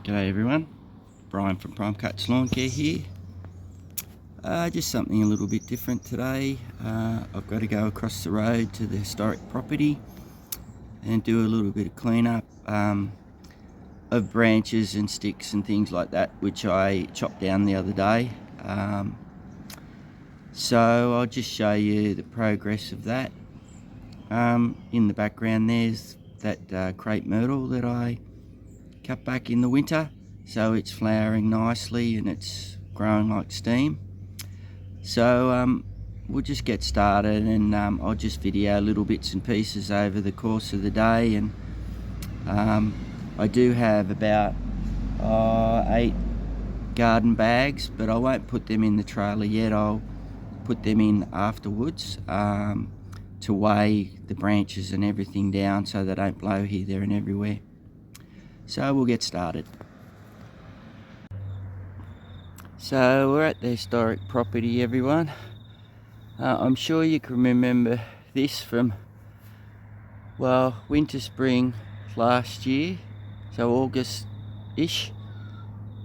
G'day everyone, Brian from Prime Cuts Lawn Care here. Just something a little bit different today. I've got to go across the road to the historic property and do a little bit of cleanup of branches and sticks and things like that, which I chopped down the other day. So I'll just show you the progress of that. In the background there's that crepe myrtle that I cut back in the winter, so it's flowering nicely and it's growing like steam. So we'll just get started, and I'll just video little bits and pieces over the course of the day. And I do have about 8 garden bags, but I won't put them in the trailer yet. I'll put them in afterwards to weigh the branches and everything down so they don't blow here, there and everywhere. So we'll get started. So we're at the historic property, everyone. I'm sure you can remember this from, well, winter, spring last year, so August-ish.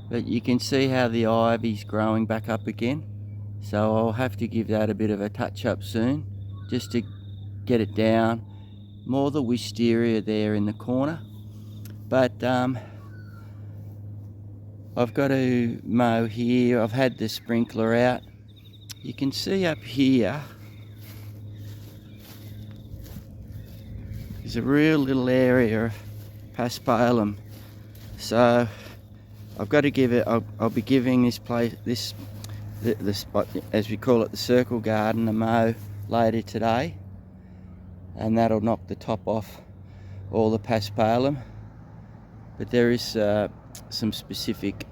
But you can see how the ivy's growing back up again. So I'll have to give that a bit of a touch up soon, just to get it down. More the wisteria there in the corner. But I've got to mow here. I've had the sprinkler out. You can see up here there's a real little area of paspalum. So I've got to give it, I'll be giving this place, the spot, as we call it, the circle garden, a mow later today, and that'll knock the top off all the paspalum. But there is some specific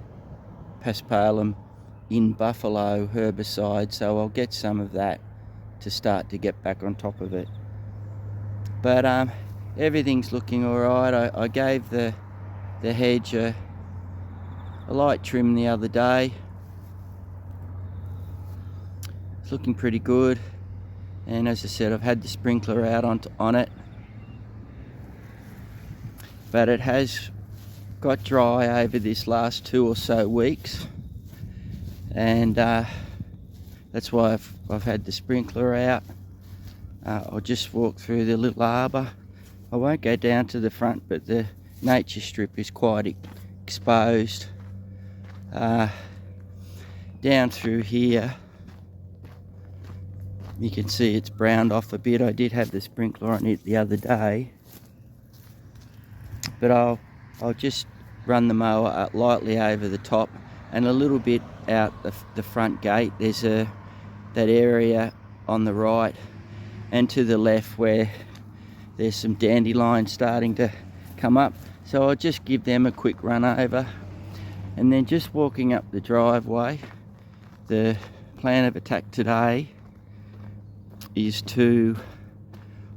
paspalum in buffalo herbicide, so I'll get some of that to start to get back on top of it. But everything's looking alright. I gave the hedge a light trim the other day. It's looking pretty good, and as I said, I've had the sprinkler out on it, but it has got dry over this last 2 or so weeks, and that's why I've had the sprinkler out. I'll just walk through the little arbour. I won't go down to the front, but the nature strip is quite exposed. Down through here you can see it's browned off a bit. I did have the sprinkler on it the other day, but I'll just run the mower up lightly over the top and a little bit out the front gate. There's that area on the right and to the left where there's some dandelions starting to come up. So I'll just give them a quick run over, and then just walking up the driveway, the plan of attack today is to,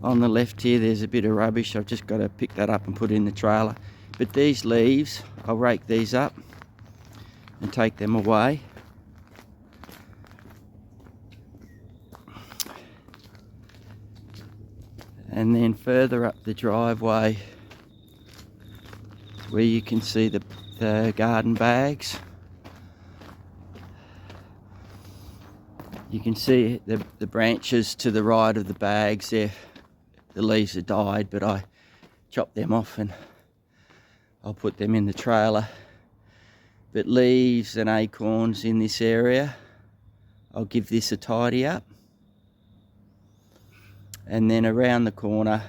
on the left here there's a bit of rubbish. I've just got to pick that up and put it in the trailer. But these leaves, I'll rake these up and take them away. And then further up the driveway, where you can see the garden bags, you can see the branches to the right of the bags there. The leaves are died, but I chopped them off and I'll put them in the trailer. But leaves and acorns in this area, I'll give this a tidy up. And then around the corner,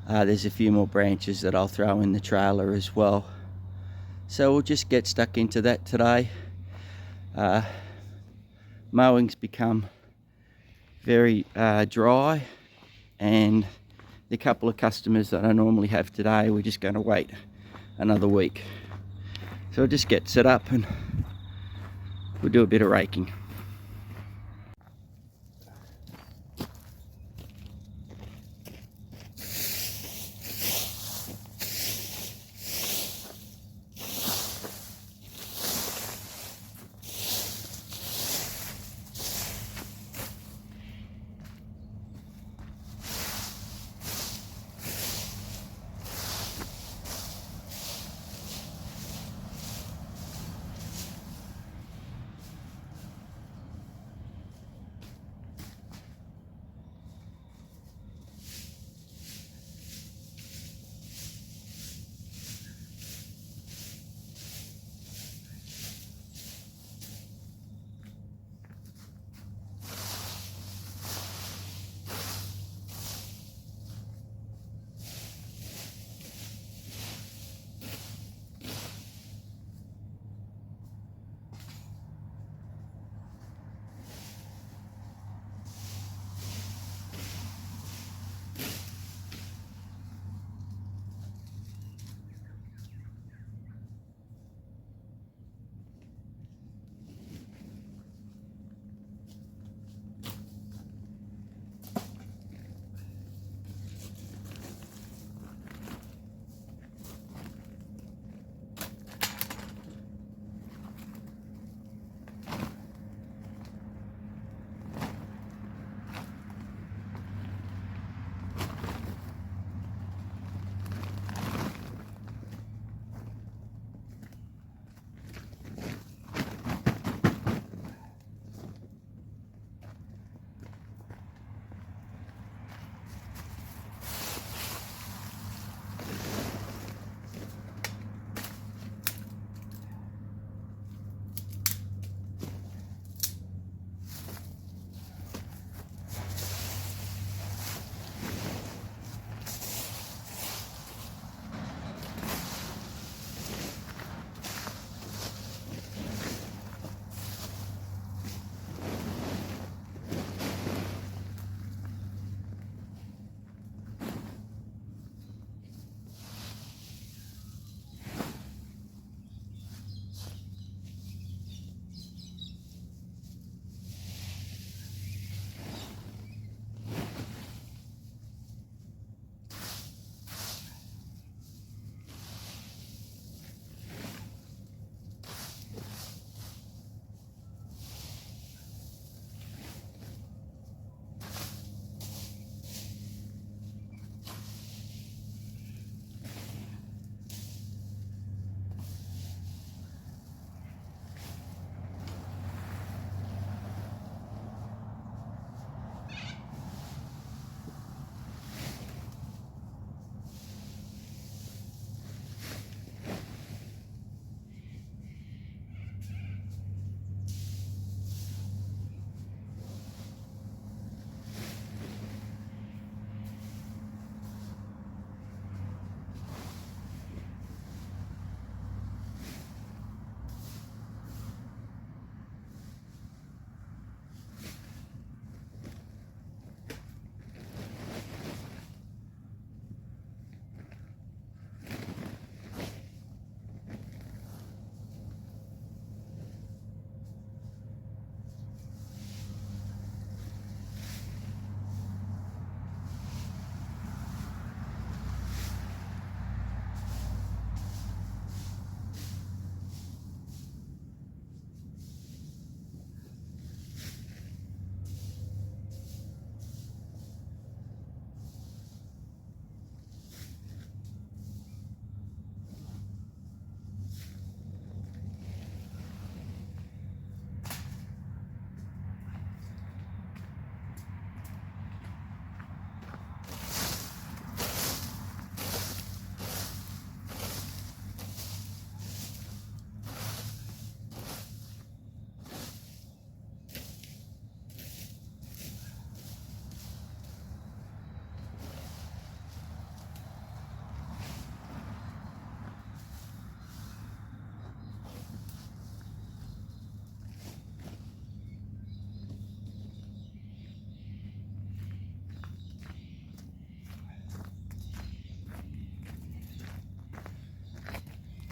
there's a few more branches that I'll throw in the trailer as well. So we'll just get stuck into that today. Mowing's become very dry, and the couple of customers that I normally have today, we're just going to wait another week. So I'll just get set up and we'll do a bit of raking.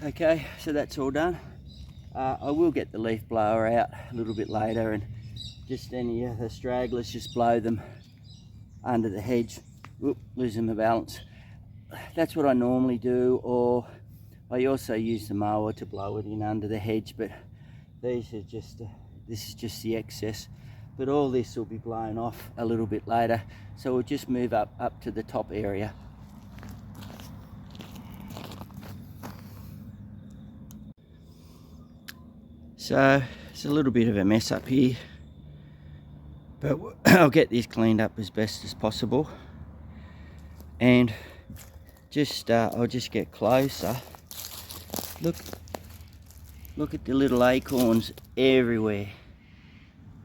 Okay, so that's all done. I will get the leaf blower out a little bit later and just any of the stragglers, just blow them under the hedge. Whoop, losing my balance. That's what I normally do, or I also use the mower to blow it in under the hedge, but these are just, this is just the excess. But all this will be blown off a little bit later, so we'll just move up to the top area. So it's a little bit of a mess up here, but I'll get this cleaned up as best as possible, and just I'll just get closer. Look at the little acorns everywhere.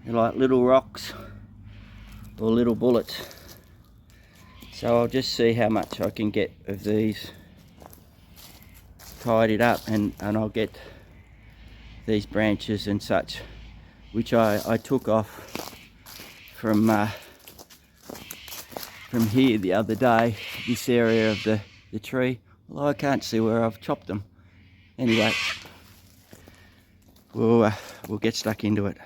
They're like little rocks or little bullets. So I'll just see how much I can get of these tidied up, and I'll get these branches and such, which I took off from here the other day, this area of the tree. Well, I can't see where I've chopped them. Anyway, we'll get stuck into it.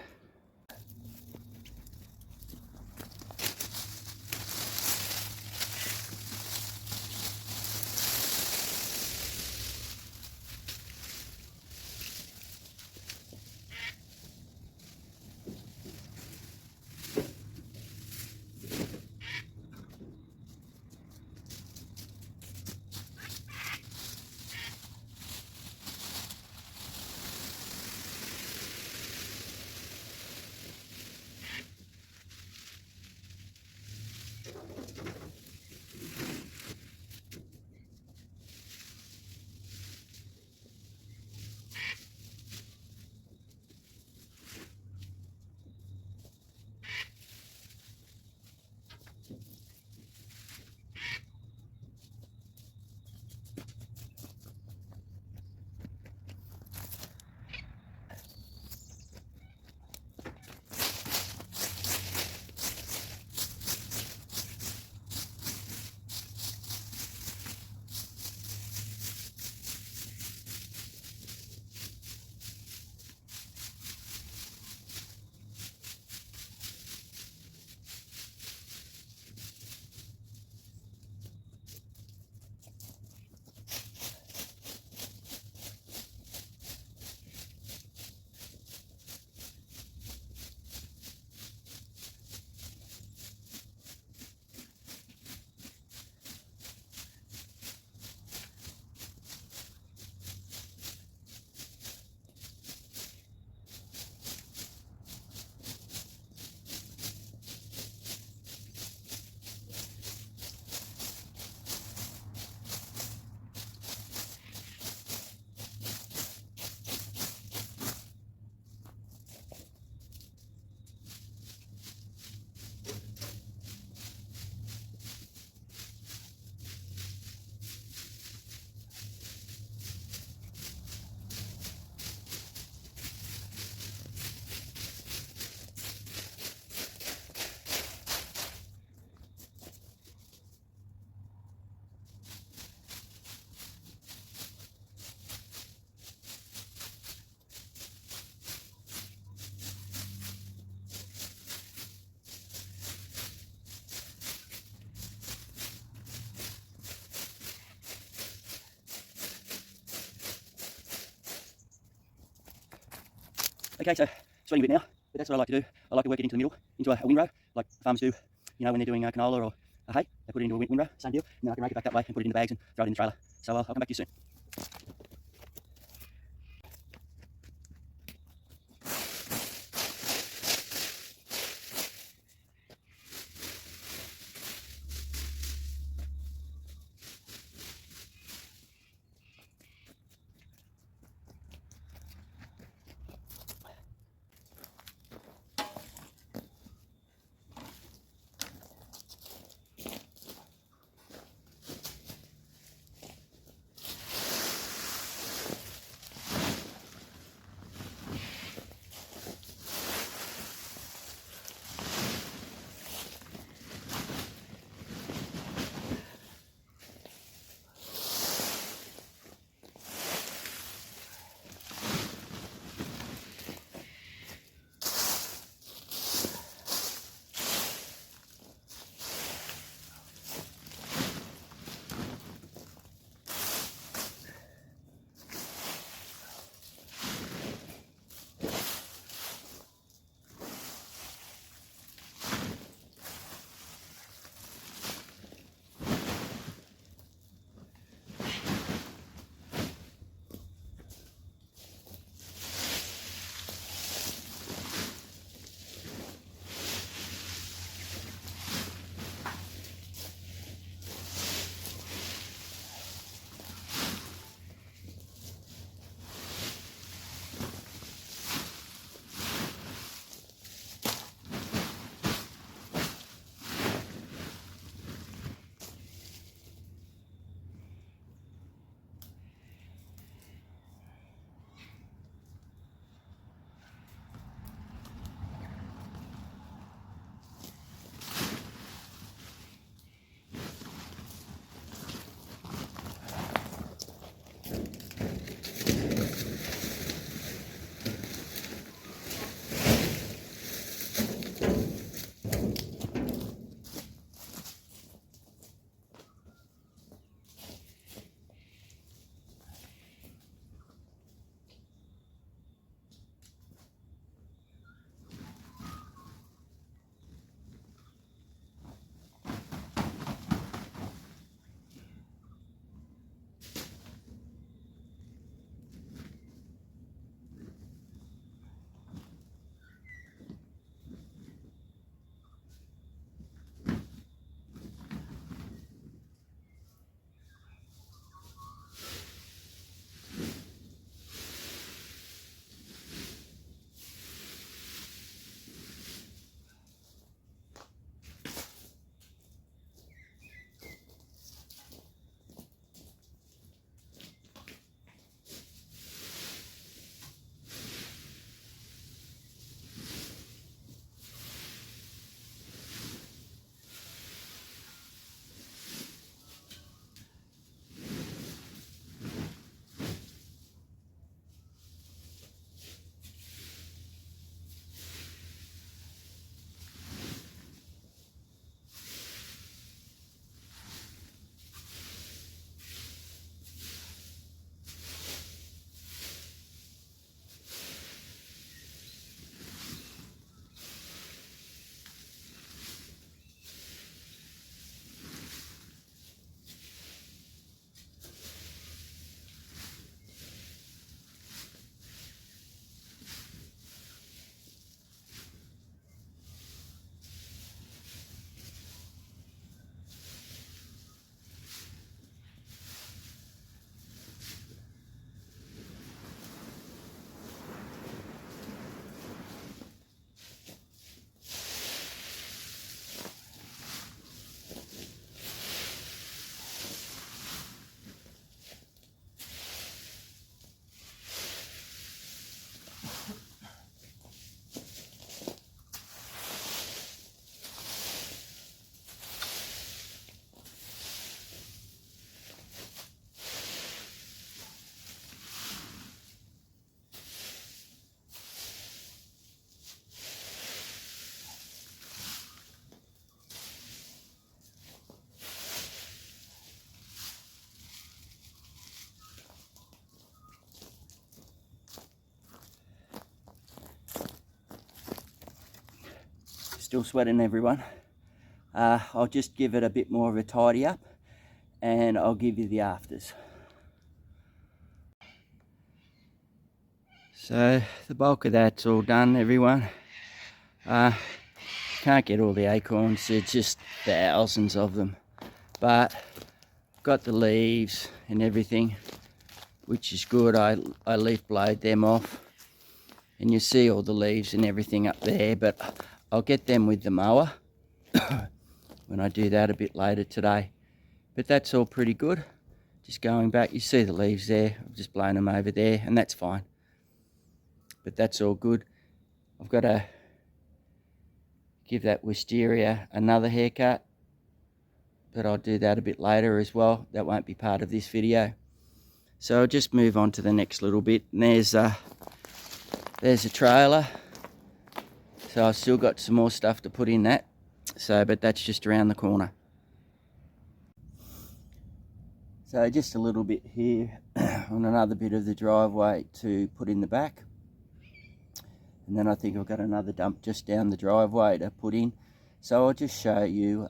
Okay, so sweating a bit now, but that's what I like to do. I like to work it into the middle, into a windrow, like farmers do, you know, when they're doing canola or hay. They put it into a windrow, same deal, and then I can rake it back that way and put it in the bags and throw it in the trailer. So I'll come back to you soon. Still sweating, everyone. I'll just give it a bit more of a tidy up and I'll give you the afters. So the bulk of that's all done, everyone. Can't get all the acorns, there's just thousands of them, but got the leaves and everything, which is good. I leaf blowed them off, and you see all the leaves and everything up there, but I'll get them with the mower when I do that a bit later today. But that's all pretty good. Just going back, you see the leaves there, I've just blown them over there, and that's fine. But that's all good. I've got to give that wisteria another haircut, but I'll do that a bit later as well. That won't be part of this video. So I'll just move on to the next little bit. And there's a trailer. So I've still got some more stuff to put in that. So, but that's just around the corner. So just a little bit here on another bit of the driveway to put in the back. And then I think I've got another dump just down the driveway to put in. So I'll just show you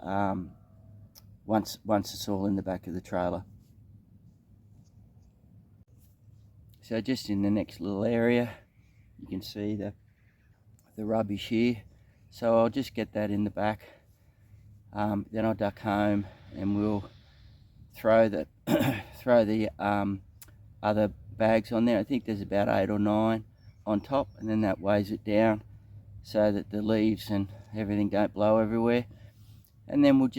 once it's all in the back of the trailer. So just in the next little area, you can see the rubbish here. So I'll just get that in the back. Then I'll duck home and we'll throw the other bags on there. I think there's about 8 or 9 on top, and then that weighs it down so that the leaves and everything don't blow everywhere. And then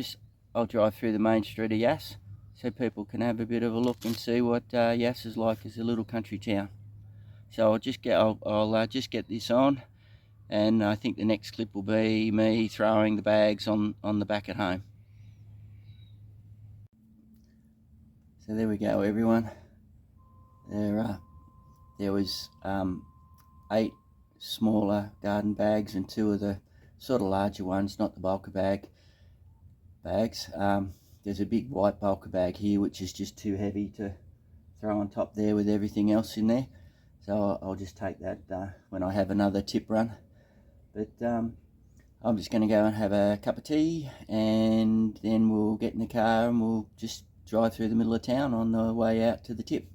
I'll drive through the main street of Yass so people can have a bit of a look and see what Yass is like as a little country town. So I'll just get this on, and I think the next clip will be me throwing the bags on the back at home. So there we go, everyone. There was 8 smaller garden bags and 2 of the sort of larger ones, not the bulker bags. There's a big white bulker bag here which is just too heavy to throw on top there with everything else in there. So I'll just take that when I have another tip run. But I'm just going to go and have a cup of tea, and then we'll get in the car and we'll just drive through the middle of town on the way out to the tip.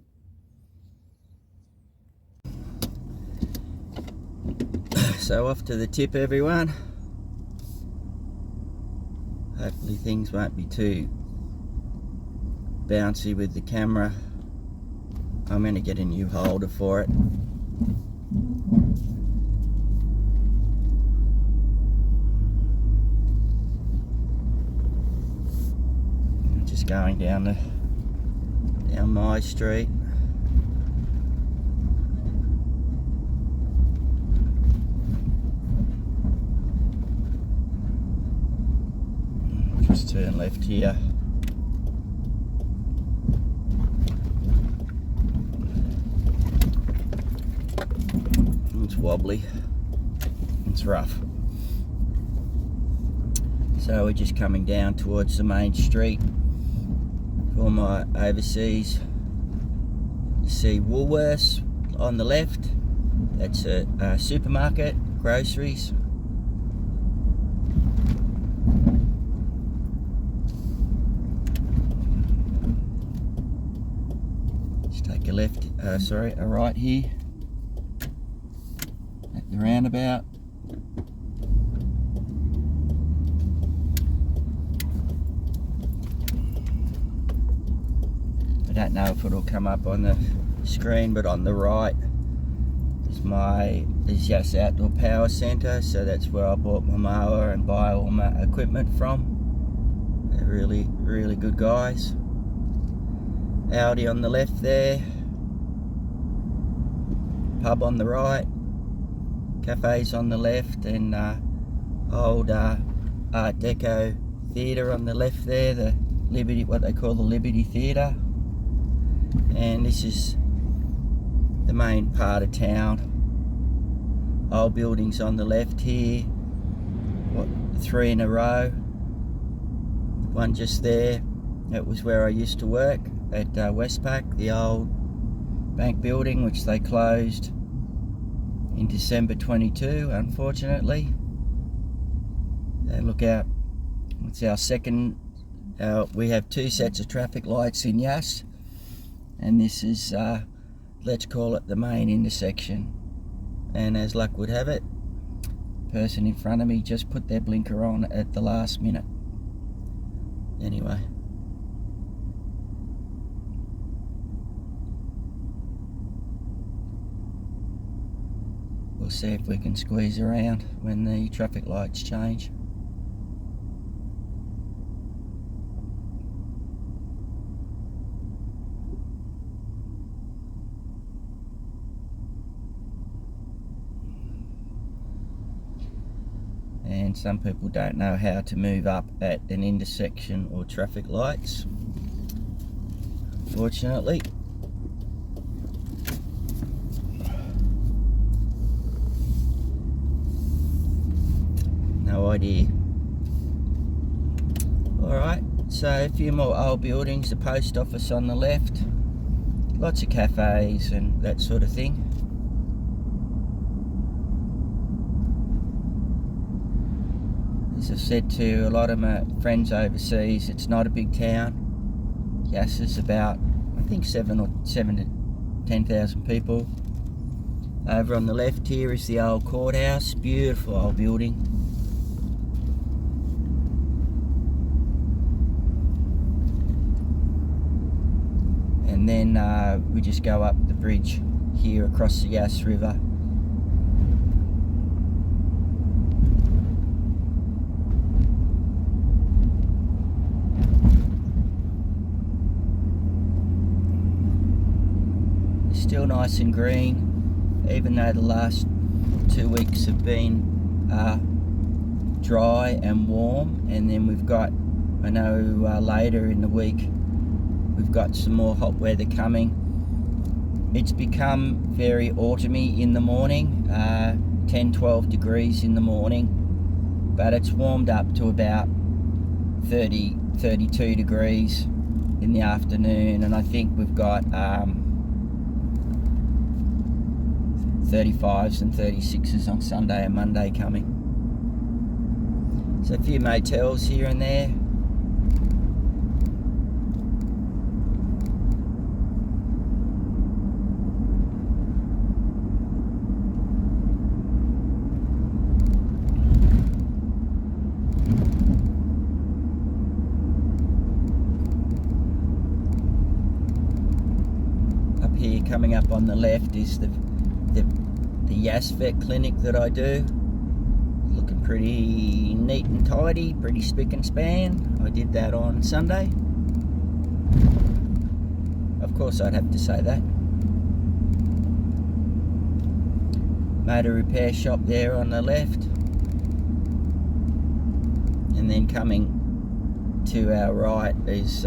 So off to the tip, everyone. Hopefully things won't be too bouncy with the camera. I'm going to get a new holder for it. Just going down my street. Just turn left here. It's wobbly, it's rough. So we're just coming down towards the main street. For my overseas, you see Woolworths on the left. That's a supermarket, groceries. Just take a left, a right here at the roundabout. I don't know if it'll come up on the screen, but on the right is Yass Outdoor Power Centre, so that's where I bought my mower and buy all my equipment from. They're really, really good guys. Audi on the left there, pub on the right, cafes on the left, and old Art Deco theatre on the left there, the Liberty, what they call the Liberty Theatre. And this is the main part of town. Old buildings on the left here, 3 in a row. One just there, that was where I used to work at Westpac, the old bank building, which they closed in December 22, unfortunately. Look out, it's our second, we have 2 sets of traffic lights in Yass, and this is, let's call it the main intersection. And as luck would have it, the person in front of me just put their blinker on at the last minute. Anyway. We'll see if we can squeeze around when the traffic lights change. And some people don't know how to move up at an intersection or traffic lights, fortunately. No idea. Alright, so a few more old buildings, the post office on the left, lots of cafes and that sort of thing. As I've said to a lot of my friends overseas, it's not a big town. Yass is about, I think 7 to 10,000 people. Over on the left here is the old courthouse, beautiful old building. And then we just go up the bridge here across the Yass River. Still nice and green, even though the last 2 weeks have been dry and warm. And then we've got, I know later in the week, we've got some more hot weather coming. It's become very autumny in the morning, 10-12 degrees in the morning, but it's warmed up to about 30-32 degrees in the afternoon. And I think we've got 35s and 36s on Sunday and Monday coming. So a few motels here and there. Up here, coming up on the left, is the Yass Vet clinic that I do. Looking pretty neat and tidy, pretty spick and span. I did that on Sunday. Of course I'd have to say that. Motor repair shop there on the left. And then coming to our right is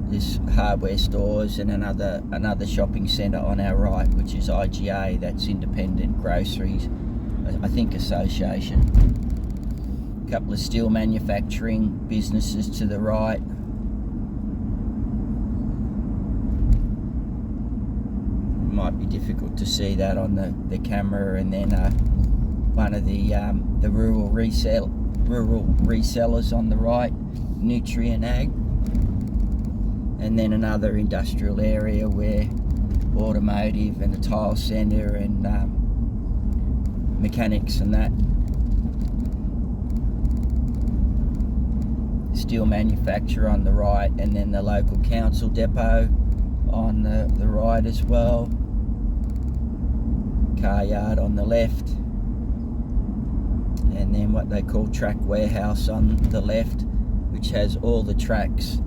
this hardware stores and another shopping centre on our right, which is IGA, that's Independent Groceries, I think, Association. A couple of steel manufacturing businesses to the right. Might be difficult to see that on the camera. And then one of the rural resellers on the right, Nutrient Ag. And then another industrial area where automotive and a tile centre and mechanics and that. Steel manufacturer on the right, and then the local council depot on the right as well. Car yard on the left. And then what they call track warehouse on the left, which has all the tracks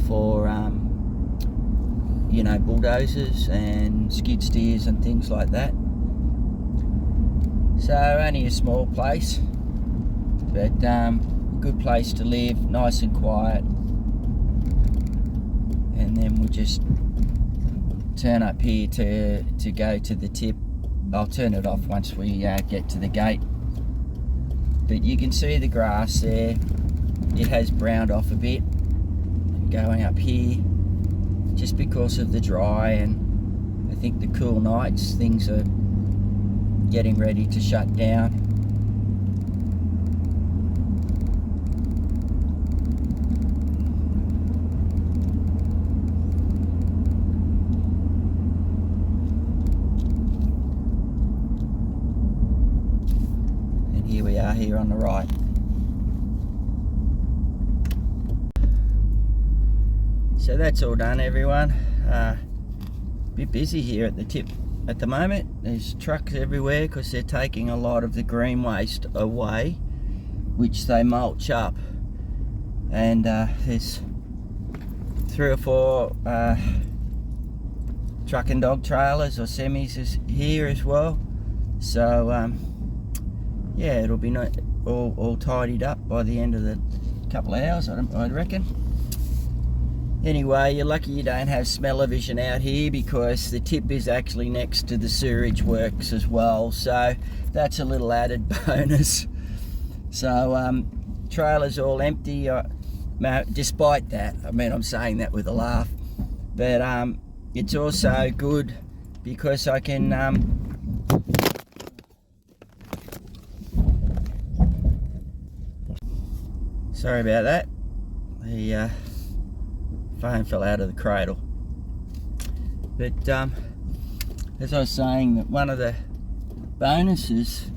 for bulldozers and skid steers and things like that. So only a small place, but good place to live, nice and quiet. And then we'll just turn up here to go to the tip. I'll turn it off once we get to the gate. But you can see the grass there, it has browned off a bit. Going up here, just because of the dry and I think the cool nights, things are getting ready to shut down. we are here on the right. So that's all done, everyone. Bit busy here at the tip at the moment. There's trucks everywhere because they're taking a lot of the green waste away, which they mulch up. And there's 3 or 4 truck and dog trailers or semis here as well. So yeah, it'll be all tidied up by the end of the couple of hours, I'd reckon. Anyway, you're lucky you don't have smell-o-vision out here because the tip is actually next to the sewerage works as well, so that's a little added bonus. So trailer's all empty. Despite that, I mean, I'm saying that with a laugh, but it's also good because I can sorry about that, the phone fell out of the cradle. But as I was saying, that one of the bonuses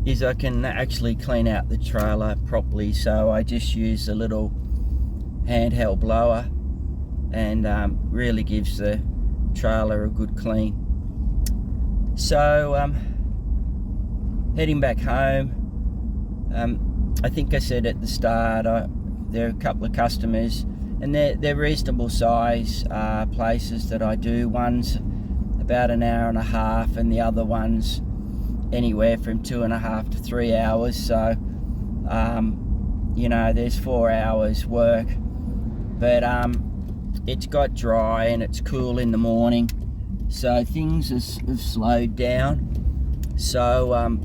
is I can actually clean out the trailer properly. So I just use a little handheld blower and really gives the trailer a good clean. So heading back home, I think I said at the start, there are a couple of customers, and they're reasonable size places that I do. One's about an hour and a half, and the other one's anywhere from 2.5 to 3 hours. So you know, there's 4 hours work, but it's got dry and it's cool in the morning, so things have slowed down. So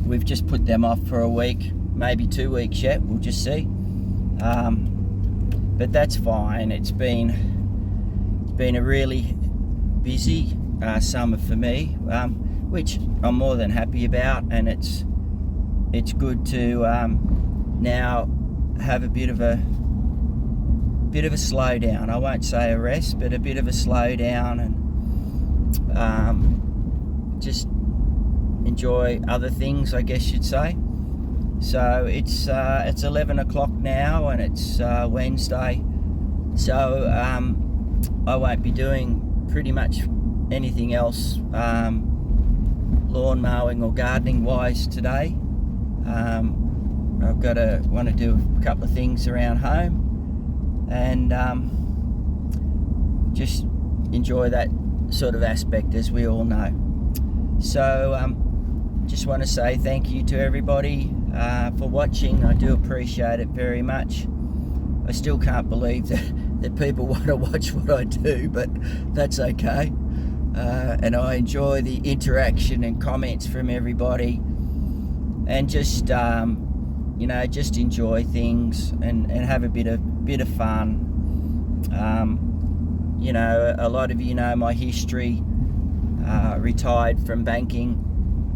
we've just put them off for a week, maybe 2 weeks yet, we'll just see. But that's fine. It's been a really busy summer for me, which I'm more than happy about, and it's good to now have a bit of a slowdown. I won't say a rest, but a bit of a slowdown, and just enjoy other things, I guess you'd say. So it's 11 o'clock now, and it's Wednesday, so I won't be doing pretty much anything else lawn mowing or gardening wise today. I've got to want to do a couple of things around home, and just enjoy that sort of aspect, as we all know. So just want to say thank you to everybody for watching. I do appreciate it very much. I still can't believe that people want to watch what I do, but that's okay. And I enjoy the interaction and comments from everybody, and just you know, just enjoy things and have a bit of fun. You know, a lot of you know my history. Retired from banking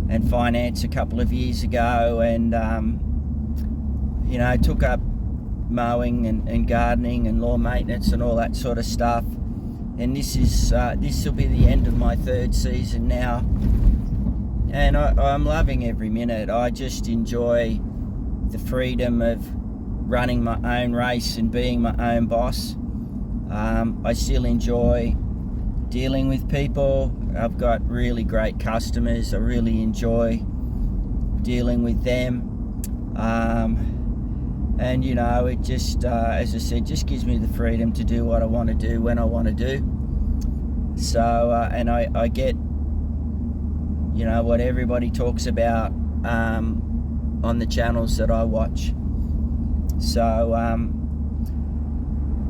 and finance a couple of years ago, and you know, took up mowing and gardening and lawn maintenance and all that sort of stuff. And this will be the end of my 3rd season now, and I'm loving every minute. I just enjoy the freedom of running my own race and being my own boss. I still enjoy dealing with people. I've got really great customers. I really enjoy dealing with them. And you know, it just, as I said, just gives me the freedom to do what I want to do when I want to do. So, and I get, you know, what everybody talks about on the channels that I watch. So,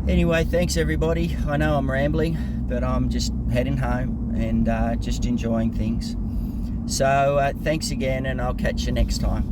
anyway, thanks everybody. I know I'm rambling, but I'm just heading home and just enjoying things. So, thanks again, and I'll catch you next time.